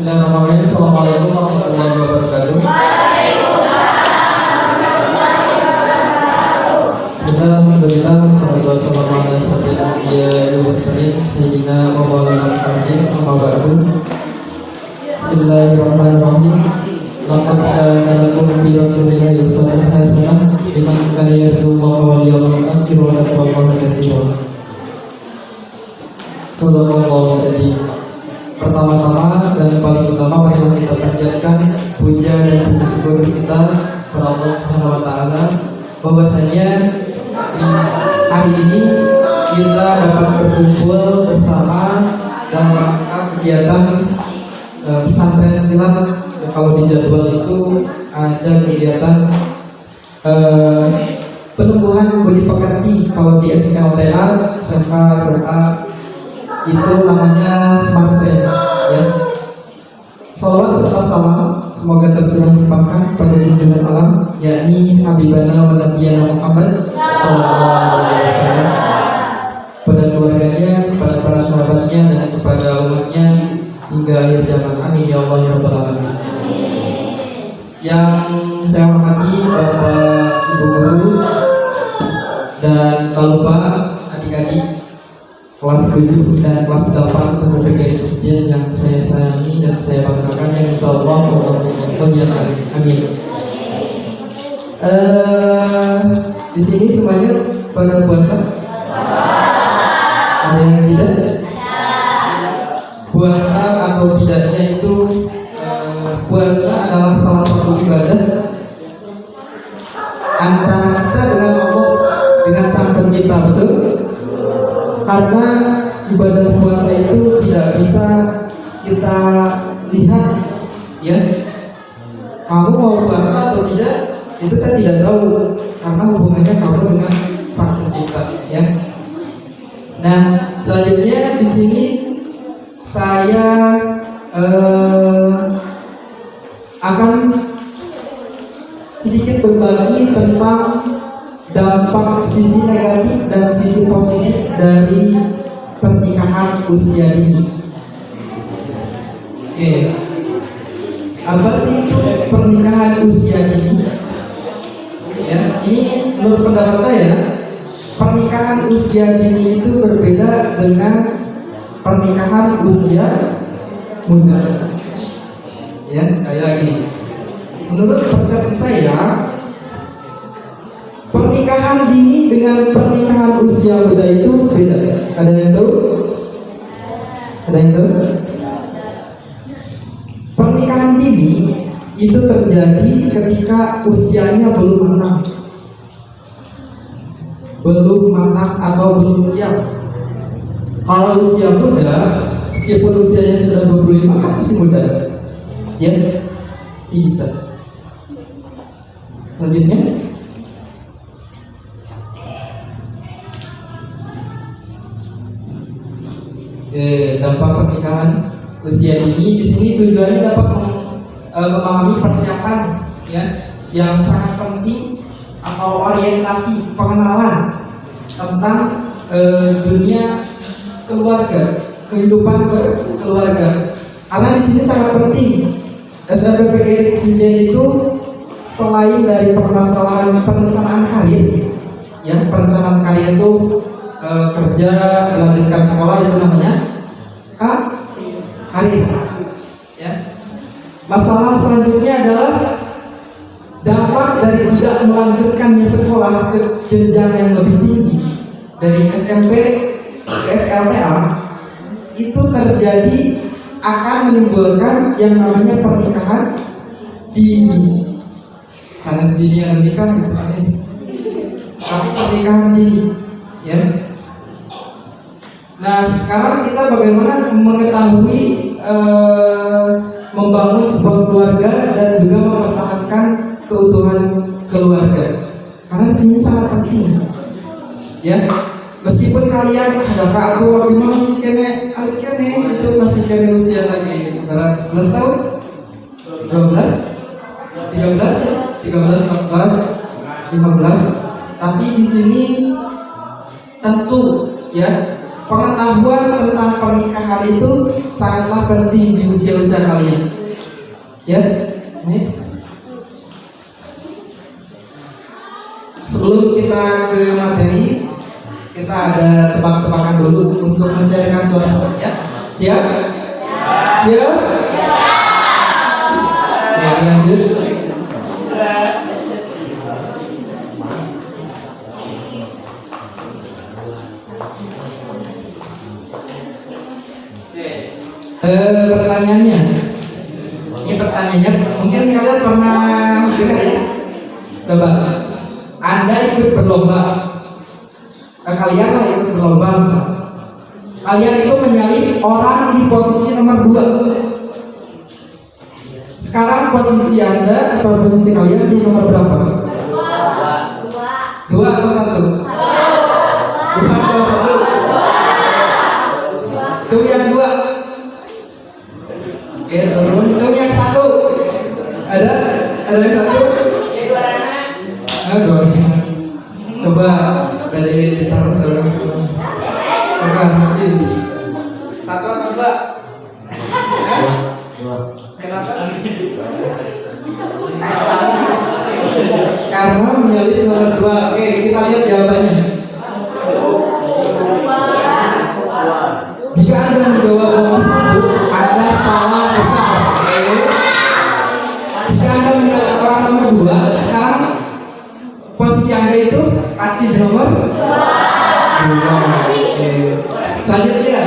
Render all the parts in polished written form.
Bismillahirrahmanirrahim. Assalamualaikum warahmatullahi wabarakatuh. Bismillahirrahmanirrahim. Wassalatu wassalamu ala asyrofil anbiya'i wal mursalin sayyidina wa maulana Muhammadin amma ba'du. Bismillahirrahmanirrahim. Laqad kana lakum fi rasulillahi uswatun hasanah liman kana yarjullaha wal yawmal akhir wa dzakarallaha katsiran. Shadaqallahul adzim. Pertama-tama dan paling utama marilah kita panjatkan puja dan puji syukur kita kepada Allah Subhanahu wa taala bahwasanya di hari ini kita dapat berkumpul bersama dalam rangka kegiatan pesantren kilat. Kalau di jadwal itu ada kegiatan penumbuhan budi pekerti. Kalau di SLTA SMK itu namanya Smart Train, ya. Salawat serta salam semoga tercurah limpahkan pada junjungan alam, yakni Habibana wa Nabiyana Muhammad sallallahu alaihi wasallam, pada keluarganya, kepada para sahabatnya, dan kepada umatnya hingga akhir zaman. Amin ya Allah ya Rabbal alamin. Yang saya hormati Bapak Ibu guru dan tak lupa adik-adik kelas 7 dan kelas 8 serta PKN Sejen yang saya sayangi dan saya banggakan, yang insya Allah amin. Di sini semuanya pada puasa? Ada yang tidak? Puasa atau tidaknya itu puasa adalah salah satu ibadah antara kita dengan Allah, dengan Sang Pencipta, betul? Karena ibadah puasa itu tidak bisa kita lihat, ya. Kamu mau puasa atau tidak, itu saya tidak tahu, karena hubungannya kamu dengan Sang Pencipta, ya. Nah, selanjutnya di sini saya akan sedikit berbagi tentang dampak sisi negatif dan sisi positif dari pernikahan usia dini. Oke, apa sih itu pernikahan usia dini? Ya, ini menurut pendapat saya, pernikahan usia dini itu berbeda dengan pernikahan usia muda. Ya, kayak lagi. Menurut persepsi saya, pernikahan dini dengan pernikahan usia muda itu beda. Ada yang tahu? Ada yang tahu? Pernikahan dini itu terjadi ketika usianya belum matang atau belum siap. Kalau usia muda, meskipun usianya sudah 25 kan masih muda, ya, bisa. Selanjutnya, dampak pernikahan usia dini di sini tujuannya dapat memahami persiapan, ya, yang sangat penting atau orientasi pengenalan tentang dunia keluarga, kehidupan berkeluarga. Karena di sini sangat penting. SMPPG Sejen itu selain dari permasalahan perencanaan karir, ya, perencanaan karir itu kerja, melanjutkan sekolah, itu namanya karir, ya. Masalah selanjutnya adalah dampak dari tidak melanjutkannya sekolah ke jenjang yang lebih tinggi dari SMP ke SLTA, itu terjadi akan menimbulkan yang namanya pernikahan dini. Sana sendiri yang menikah, tapi pernikahan dini, ya. Nah, sekarang kita bagaimana mengetahui membangun sebuah keluarga dan juga mempertahankan keutuhan keluarga. Karena di sini sangat penting, ya. Meskipun kalian ada kak aku gimana masih kene itu masih kene usia lagi sekitar 11 tahun, 12, 13, 14, 15. Tapi di sini tentu, ya, pengetahuan tentang pernikahan itu sangatlah penting di usia-usia kalian. Ya, next. Sebelum kita ke materi, kita ada tebak-tebakan dulu untuk mencairkan suasana. Ya, siap? Siap? Ya, lanjut. Pertanyaannya, ini pertanyaannya mungkin kalian pernah dengar ya. Coba, Anda ikut berlomba, kalian lah ikut berlomba, misalnya. Kalian itu menyalip orang di posisi nomor 2. Sekarang posisi Anda atau posisi kalian di nomor berapa? 2 atau 1? 2 atau 1? Itu yang 2. Oke, turun. Itu yang 1. Ada yang 1? Aduh. Coba dari ditaruh seorang. Coba ini. 1 atau 2? 2. Kenapa? Karena menyalip nomor 2. Oke, kita lihat jawabannya. Jika Anda menjawab nomor 1, Anda salah besar. Oke. Jika Anda menjawab orang nomor 2, sekarang posisi Anda itu pasti di nomor 2. Oke. Selanjutnya,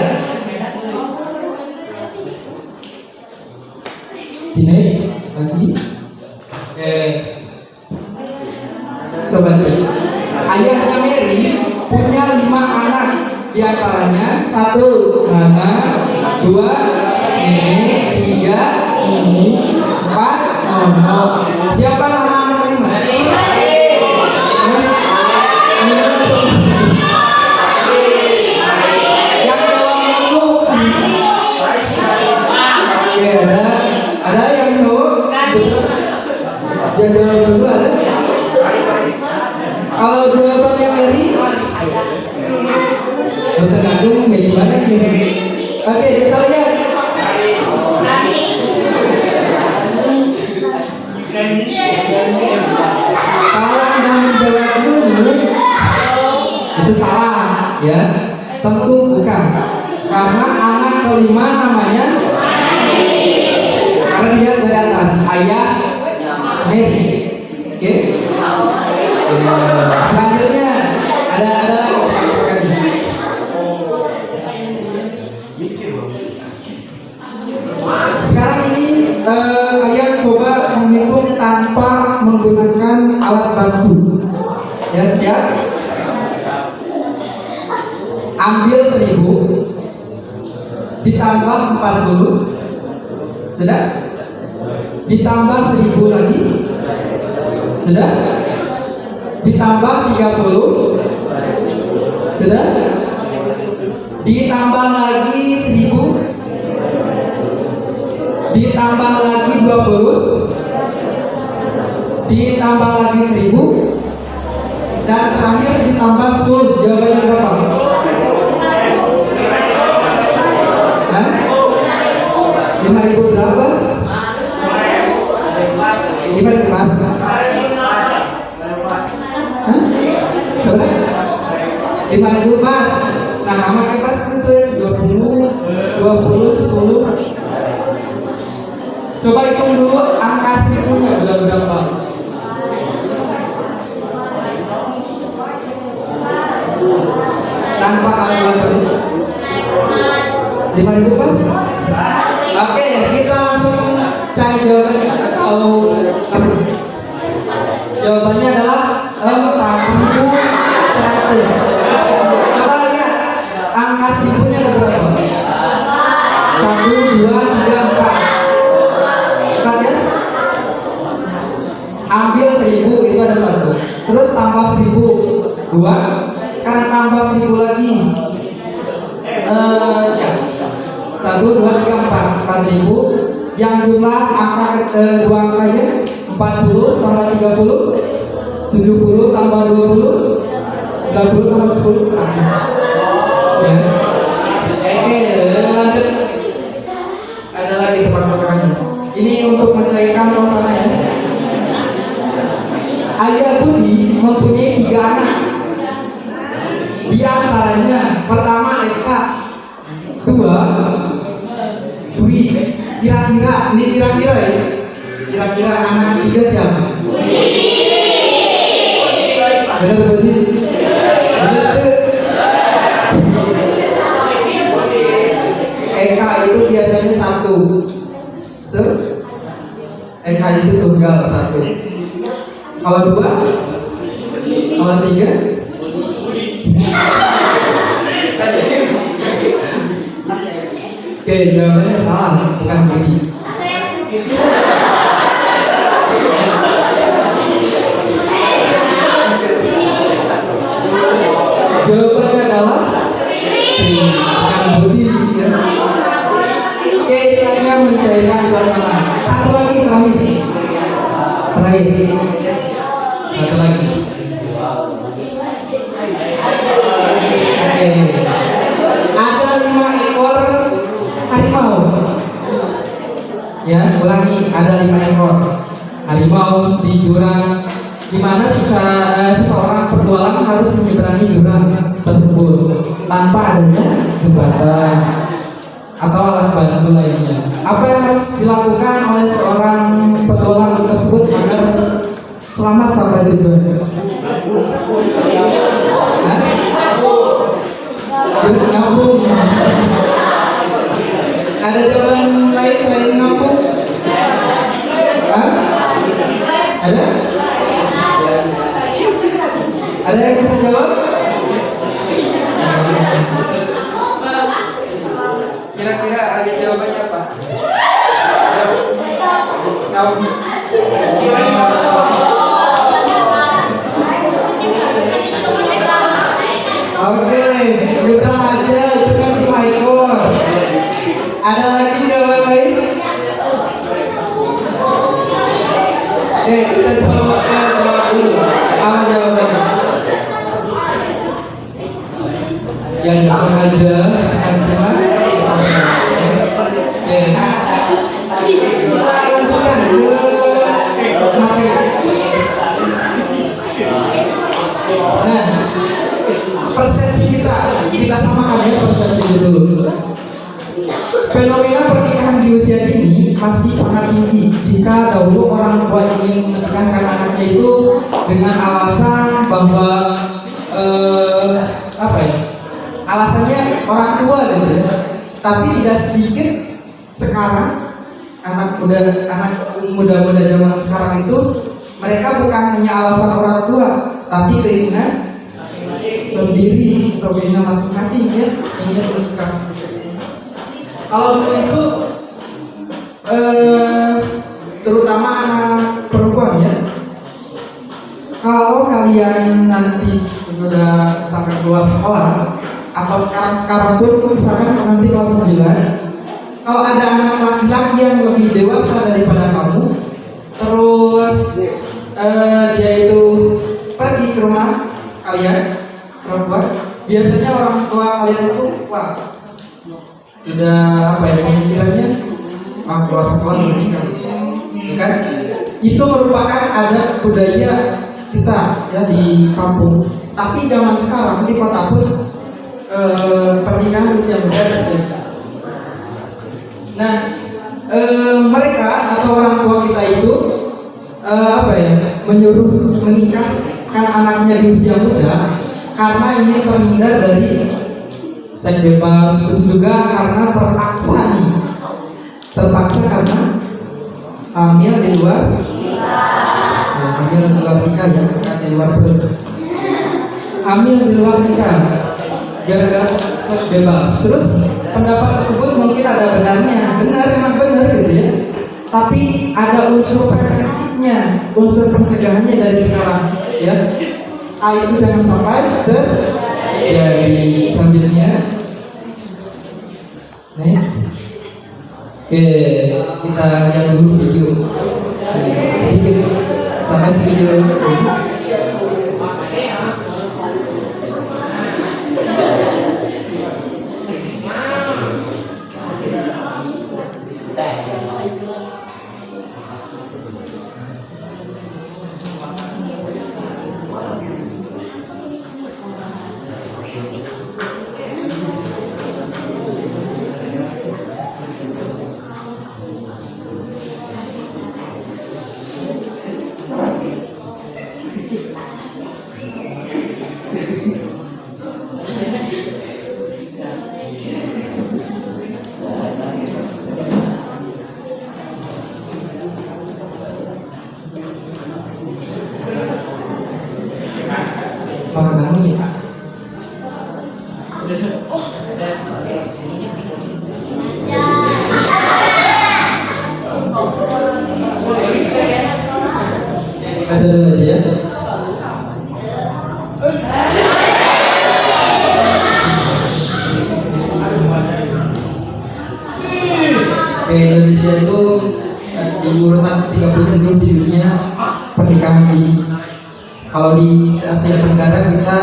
di next lagi. Oke. Coba cek. Ayahnya Mary punya 5 anak. Di antaranya 1 Nana, 2 Nenek, 3 Ini, 4 Nono. Siapa nama anak 5? Yang jawab dulu. Oke, ada yang jawab betul. Yang jawab dulu ada. Kalau jawabannya Mary, Dokter Agung milih mana ini? Oke, kita lihat. Kalau Anda menjawab dulu, itu salah, ya. Tentu bukan. Karena anak kelima namanya, karena dilihat dari atas, ayah Mary. Oke. Selanjutnya ada sekarang ini kalian coba menghitung tanpa menggunakan alat bantu. Ya. Ambil 1000 ditambah 40. Sudah? Ditambah 1000 lagi. Sudah? Ditambah 30. Sudah? Ditambah lagi 1000. Ditambah lagi 20. Ditambah lagi 1000. Dan terakhir ditambah 10. Jawabannya berapa? Hah? 5.000 berapa? 5.000 pas. Hah? Coba 5.000 pas. Nah, nama pas itu 20, 10. Coba hitung dulu angka 1000-nya udah berapa? Tanpa kalkulator. 5.000 pas? Oke, kita langsung cari jawabannya atau langsung. Jawabannya adalah 4.100. Coba lihat angka 1000-nya ada berapa? 1, 2, 3, 4. Ya? Ambil 1000 itu ada 1. Terus tambah 1000 2. Sekarang tambah 1000 lagi. Ya. 1, 2, 3, 4. 4.000. Yang jumlah angka dua angkanya 40 tambah 30, 70 tambah 20, 30 tambah 10, 100. Ya. Oke, lanjut. Ini untuk mencairkan suasana ya. Ayah Budi mempunyai 3 anak. Di antaranya pertama Eka, 2 Dwi. Kira-kira ya. Kira-kira anak ketiga siapa? Benar Budi? Benar tuh. Eka itu biasanya 1. Betul? Eka itu tunggal 1. Kalau 2? Kalau 3? Oke, jawabannya salah, bukan Budi. Jawabannya adalah bukan Budi ya. Oke, hanya mencairkan suasana. Satu lagi terakhir. Satu lagi. Oke. Ada 5 ekor harimau. Ya, ulangi, ada 5 ekor harimau di jurang, di mana seseorang petualang harus menyeberangi jurang tersebut tanpa adanya jembatan atau alat bantu lainnya. Apa yang harus dilakukan oleh seorang petualang tersebut agar selamat sampai tujuan? Jadi ngapung. Ada jawaban lain selain ngapung? Ada? Ada yang bisa jawab? Kira-kira ada jawabannya apa? Oke, udah aja, itu kan cuma ekor. Ada lagi jawaban lain? Oke, kita jawab dulu. Apa jawabannya? Ya jawab aja, kan cuma. Oke. Kita lanjutkan ke materi. Nah, persepsi kita samakan ya persepsi dulu. Fenomena pernikahan di usia dini masih sangat tinggi. Jika dahulu orang tua ingin menekankan anaknya itu dengan alasan bahwa alasannya orang tua gitu ya. Tapi tidak sedikit sekarang anak muda zaman sekarang itu mereka bukan hanya alasan orang tua, tapi keinginan sendiri atau keinginan masing-masing ya ingin menikah. Kalau dulu itu terutama anak perempuan ya, kalau kalian nanti sudah sampai keluar sekolah atau sekarang pun misalkan nanti kelas 9, kalau ada anak laki-laki yang lebih dewasa daripada kamu, terus dia itu pergi ke rumah kalian perempuan, biasanya orang tua kalian itu sudah pemikirannya keluar sekolah menikah, ya kan? Itu merupakan adat budaya kita ya di kampung. Tapi zaman sekarang di kota pun pernikahan usia muda terjadi. Nah, mereka atau orang tua kita itu menyuruh menikahkan anaknya di usia muda karena ingin terhindar dari seks bebas, terus juga karena terpaksa karena hamil di luar nikah ya, bukan di luar perut. Hamil di luar nikah gara-gara seks bebas. Terus pendapat tersebut mungkin ada benarnya, emang benar gitu ya. Tapi ada unsur preventifnya, unsur pencegahannya dari sekarang ya. Itu jangan sampai terjadi. Selanjutnya next. Oke, kita lihat dulu video sedikit sampai video ini. agama ya. Baca dulu aja ya. Indonesia itu di urutan 37 di dunia pernikahan dini. Kalau di Asia Tenggara kita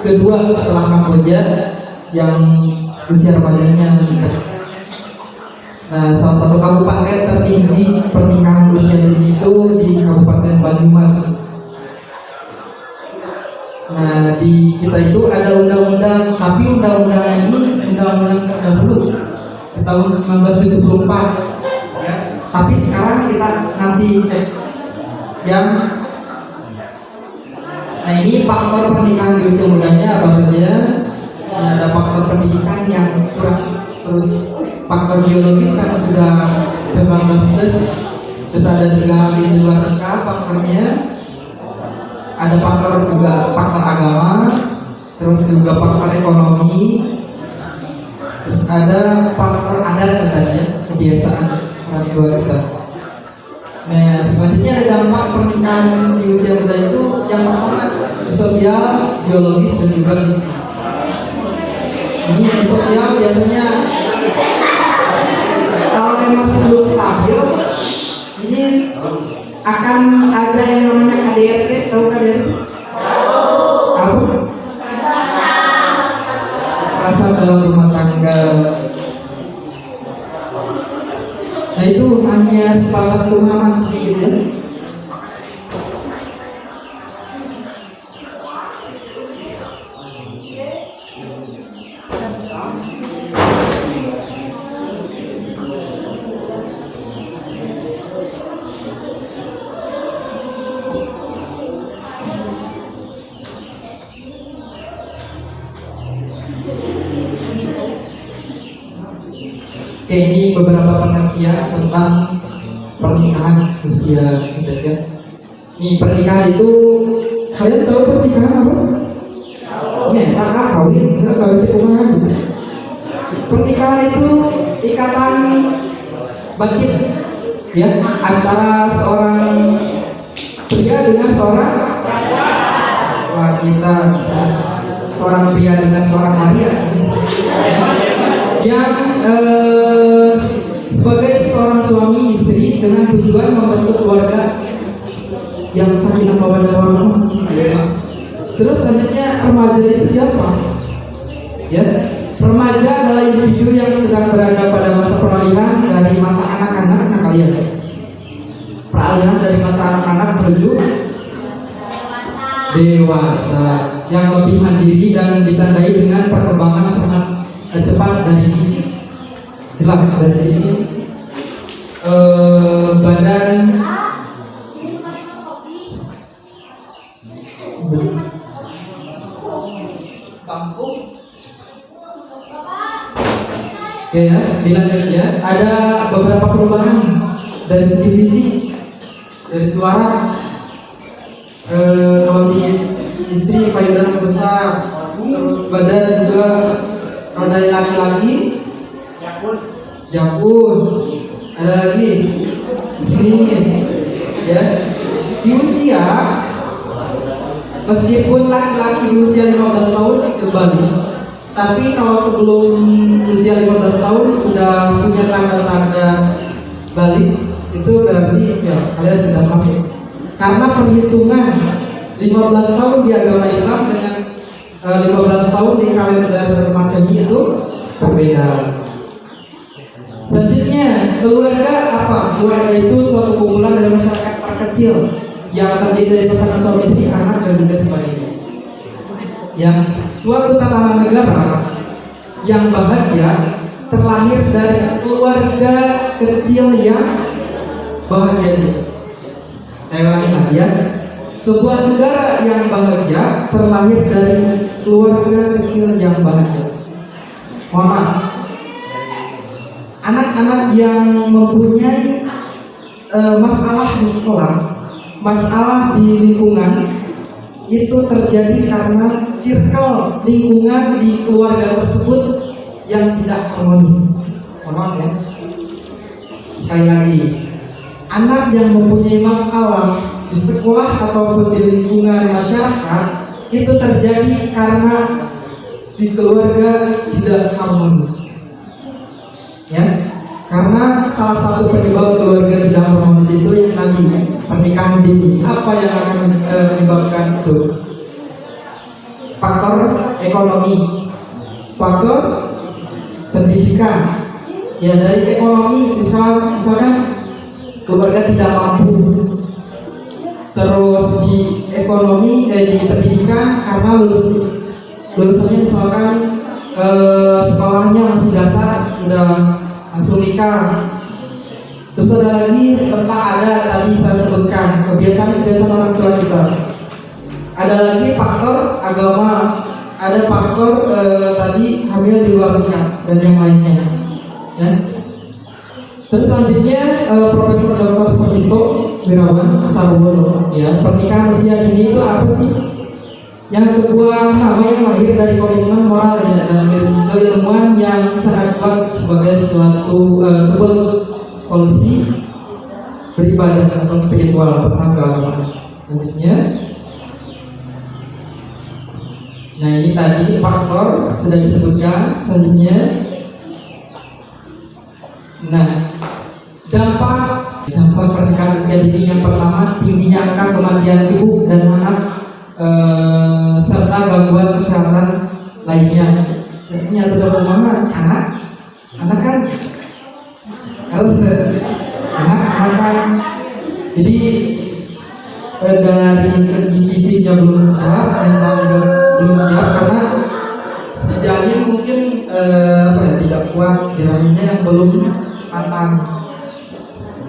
kedua setelah Kamboja yang usia remajanya menikah. Nah, salah satu kabupaten tertinggi pernikahan usia dini itu di Kabupaten Banyumas. Nah, di kita itu ada undang-undang, tapi undang-undang ini undang-undang terdahulu di tahun 1974 ya. Tapi sekarang kita nanti cek yang nah ini faktor pernikahan di usia mudanya apa saja. Nah, ada faktor pendidikan yang kurang, terus faktor biologis karena sudah 18 plus, terus ada juga di luar nikah faktornya, ada faktor juga faktor agama, terus juga faktor ekonomi, terus ada faktor adat katanya, kebiasaan orang tua kita. Nah, selanjutnya ada dampak pernikahan di usia muda itu yang pertama sosial, biologis dan juga fisik. Ini yang di sosial biasanya kalau masih belum stabil, ini akan ada yang namanya KDRT. Tahu KDRT? Apa? Kekerasan dalam rumah tangga. Nah itu hanya sebatas pemahaman sedikit ya. Oke, ini beberapa pengertian tentang pernikahan usia muda ya. Nih pernikahan itu, kalian tahu pernikahan apa? Kawin, enggak kawin itu kumaha gitu. Pernikahan itu ikatan batin ya antara seorang pria dengan seorang wanita, seorang pria dengan seorang wanita yang sebagai seorang suami istri dengan tujuan membentuk keluarga yang sakinah mawaddah warahmah. Terus selanjutnya remaja itu siapa? Ya, remaja adalah individu yang sedang berada pada masa peralihan dari masa anak-anak. Nah kalian, peralihan dari masa anak-anak menuju dewasa yang lebih mandiri dan ditandai dengan perkembangan sangat cepat dari fisik. Jelas dari fisik, badan, bangku. Oke ya, dilanjut ya. Ada beberapa perubahan dari segi fisik, dari suara. Kalau di istri payudara besar, terus badan juga. Kalau dari laki-laki jakun, ada lagi ya. Di usia, meskipun laki-laki di usia 15 tahun kembali, tapi kalau sebelum usia 15 tahun sudah punya tanda-tanda balik, itu berarti ya kalian sudah masuk. Karena perhitungan 15 tahun di agama Islam dengan 15 tahun di kalender Masehi itu berbeda. Selanjutnya, keluarga apa? Keluarga itu suatu kumpulan dari masyarakat terkecil yang terdiri dari pasangan suami istri, anak dan juga sebagainya. Yang suatu tatanan negara yang bahagia terlahir dari keluarga kecil yang bahagia itu. Saya ulangi lagi ya. Sebuah negara yang bahagia terlahir dari keluarga kecil yang bahagia. Mohon maaf, anak-anak yang mempunyai masalah di sekolah, masalah di lingkungan, itu terjadi karena circle lingkungan di keluarga tersebut yang tidak harmonis. Mohon maaf ya. Sekali lagi, anak yang mempunyai masalah di sekolah ataupun di lingkungan masyarakat itu terjadi karena di keluarga tidak harmonis. Ya, karena salah satu penyebab keluarga tidak harmonis itu yang tadi pernikahan dini. Apa yang akan menyebabkan itu? Faktor ekonomi, faktor pendidikan. Ya, dari ekonomi misalkan keluarga tidak mampu. Terus di ekonomi, di pendidikan karena lulusannya misalkan sekolahnya masih dasar, udah langsung nikah. Terus ada lagi tentang tadi saya sebutkan kebiasaan orang tua kita. Ada lagi faktor agama, ada faktor tadi hamil di luar nikah dan yang lainnya. Ya. Terus selanjutnya Profesor Dr. Sarjito Wirawan Sarwono, ya, pernikahan usia dini itu apa sih? Yang sebuah nama yang lahir dari komitmen moral ya, dan keilmuan yang sangat kuat sebagai sebuah solusi beribadah atau spiritual tentang keagamaan. Selanjutnya, nah ini tadi faktor sudah disebutkan. Selanjutnya, nah dampak pernikahan usia dini yang pertama, tingginya angka kematian ibu dan anak serta gangguan kesehatan lainnya. Biasanya terdapat mana anak kan harus anak kan. Jadi dari segi fisiknya belum siap, mental juga belum siap karena si janin mungkin tidak kuat, birahinya yang belum matang.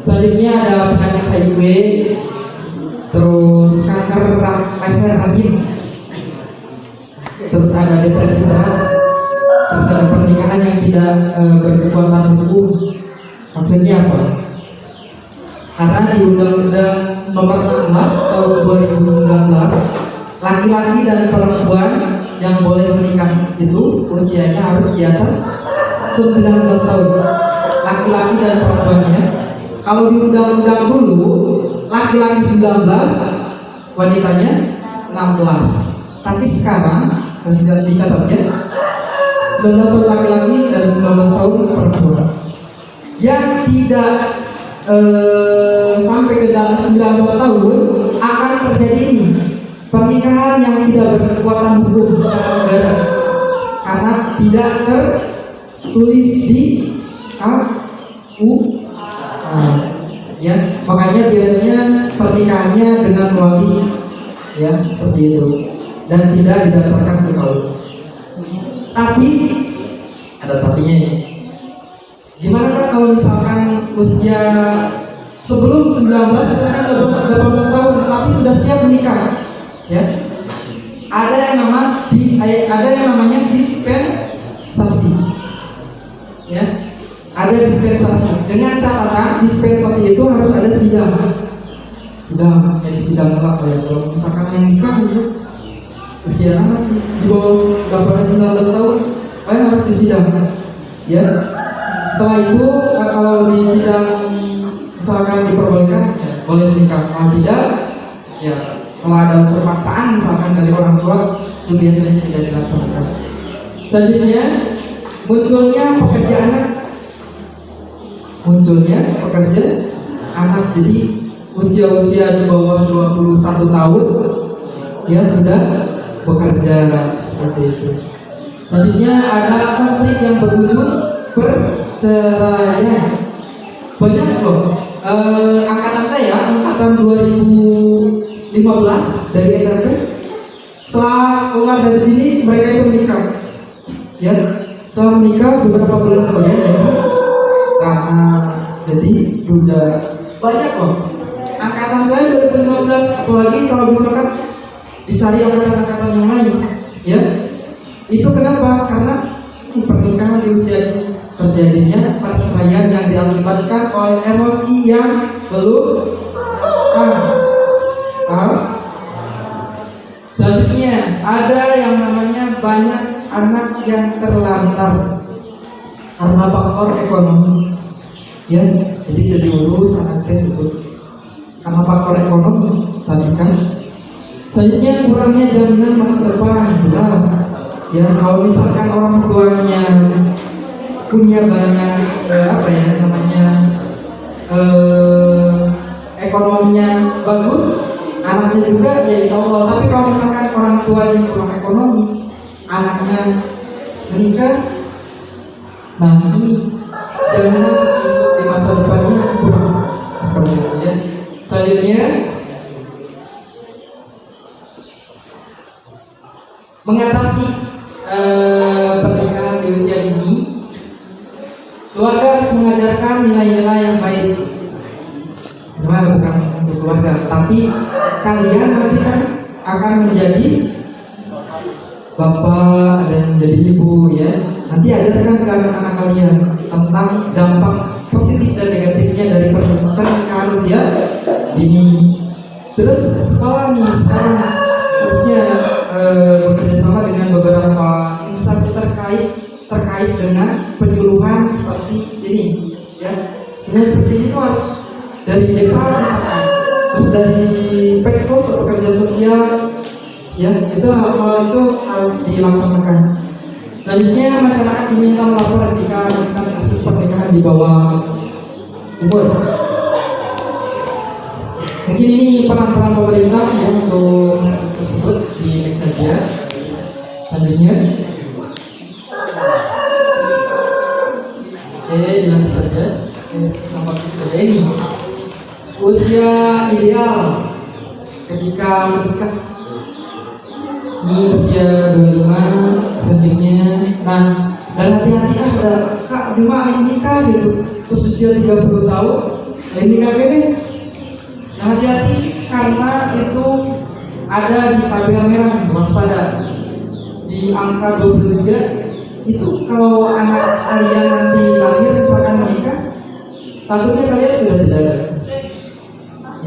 Selanjutnya ada penyakit HIV, terus kanker leher rahim, terus ada depresi berat, terus ada pernikahan yang tidak berkekuatan hukum. Maksudnya apa? Karena di Undang-Undang Nomor 16 Tahun 2019, laki-laki dan perempuan yang boleh menikah itu usianya harus di atas 19 tahun. Laki-laki dan perempuannya. Kalau di undang-undang dulu laki-laki 19, wanitanya 16. Tapi sekarang harus dicatat ya, 19 tahun laki-laki dan 19 tahun perempuan. Yang tidak sampai ke dalam 19 tahun akan terjadi ini, pernikahan yang tidak berkekuatan hukum secara negara karena tidak tertulis di KUA. Ya, makanya biasanya pernikahannya dengan wali, ya, seperti itu, dan tidak didaftarkan ke KUA. Tapi ada tapinya ya. Gimana kan kalau misalkan usia sebelum 19, misalkan 18 tahun tapi sudah siap menikah, ya, ada yang namanya dispensasi, ya, ada dispensasi. Dengan catatan dispensasi itu harus ada sidang, jadi sidang kelak ya. Kalau misalkan yang nikah itu usia masih di bawah 18-19 tahun, kalian harus disidang, ya. Setelah itu kalau di sidang misalkan diperbolehkan, ya, boleh menikah. Kalau tidak, ya, kalau ada unsur paksaan misalkan dari orang tua, itu biasanya tidak dilaksanakan. Selanjutnya munculnya pekerja anak. Jadi usia di bawah 21 tahun ya sudah bekerja, seperti itu. Selanjutnya ada konflik yang berujung perceraian. Banyak loh, angkatan saya, angkatan 2015 dari SMP, setelah keluar dari sini mereka itu menikah, ya. Setelah menikah beberapa bulan kemudian jadi duda. Banyak loh, angkatan saya 2015, apalagi kalau misalkan dicari angkatan-angkatan yang lain, ya. Itu kenapa? Karena pernikahan di usia ini terjadinya perceraian yang diakibatkan oleh emosi yang belum Selanjutnya ada yang namanya banyak anak yang terlantar karena faktor ekonomi. Ya, jadi jadi urus anak tersebut karena faktor ekonomi tadi kan. Selanjutnya kurangnya jaminan masa depan, jelas. Ya, kalau misalkan orang tuanya punya banyak ekonominya bagus, anaknya juga ya insya Allah. Tapi kalau misalkan orang tuanya kurang ekonomi, anaknya menikah, nah ini jaminan untuk di masa depannya kurang, seperti itu ya. Selanjutnya mengatasi pernikahan di usia dini, keluarga harus mengajarkan nilai-nilai yang baik. Gimana, bukan untuk keluarga, tapi kalian nanti kan akan menjadi bapak dan menjadi ibu ya. Nanti ajarkan ke anak-anak kalian tentang dampak positif dan negatifnya dari pernikahan usia dini. Terus sekolah nih sekarang harusnya bekerja sama dengan beberapa instansi terkait dengan penyuluhan seperti ini ya. Nah, seperti ini tuh harus dari DEPA misalkan, terus dari Peksos atau pekerja sosial ya, itu hal-hal itu harus dilaksanakan. Selanjutnya masyarakat diminta melapor jika menemukan kasus pernikahan di bawah umur. Mungkin ini peran-peran pemerintah ya untuk tersebut di next saja. Selanjutnya, dilanjut saja. Nampak seperti ini. Usia ideal ketika menikah. Ini usia 25, selanjutnya. Nah, dan hati-hati ada Kak Bima ingin nikah gitu. Terus usia 30 tahun, ingin nikah ini. Nah, hati-hati karena itu ada di tabel merah, waspada. Di angka 23 itu kalau anak kalian nanti lahir misalkan menikah, takutnya kalian sudah tidak ada.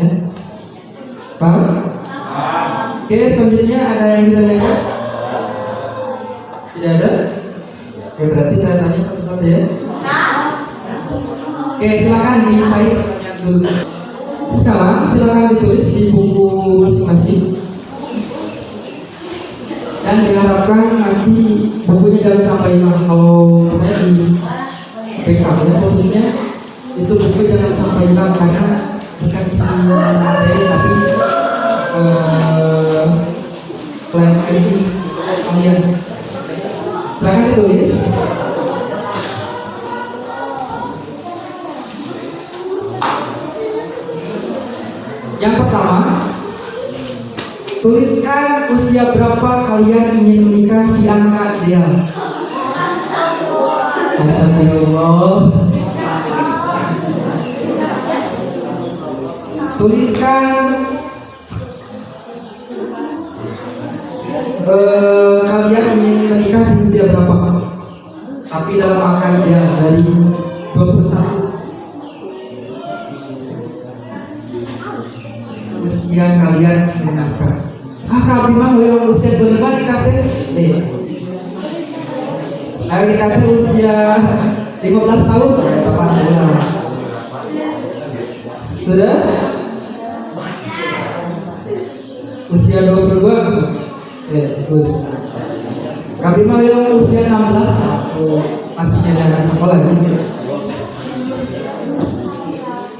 Ya. Paham? Oke, selanjutnya ada yang ditanyakan? Tidak ada? Oke, berarti saya tanya satu-satu ya. Oke, silakan dicari pertanyaan dulu. Sekarang silakan ditulis di buku masing-masing. Dan diharapkan nanti bukunya jangan sampai hilang. Kalau saya di backup ya, khususnya itu buku jangan sampai hilang karena bukan isi materi tapi plan ID kalian. Silakan ditulis. Yang pertama, tuliskan usia berapa kalian ingin menikah di angka ideal. Astagfirullah. Tuliskan kalian ingin menikah di usia berapa, tapi dalam angka ideal dari 21. Usia kalian menikah. Kak Bima yang usia 25 dikatakan ayo dikatakan usia 15 tahun sudah usia 22 terus Kak Bima yang usia 16 masih jalan sekolah ya.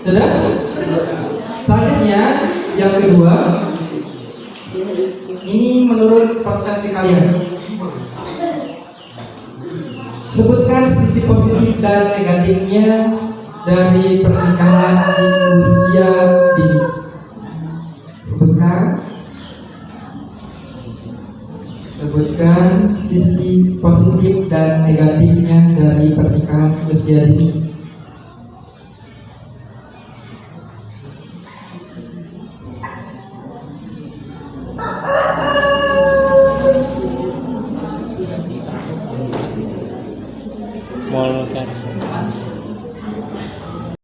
Sudah. Selanjutnya yang kedua, ini menurut persepsi kalian. Sebutkan sisi positif dan negatifnya dari pernikahan di usia dini. Sebutkan sisi positif dan negatifnya dari pernikahan usia dini.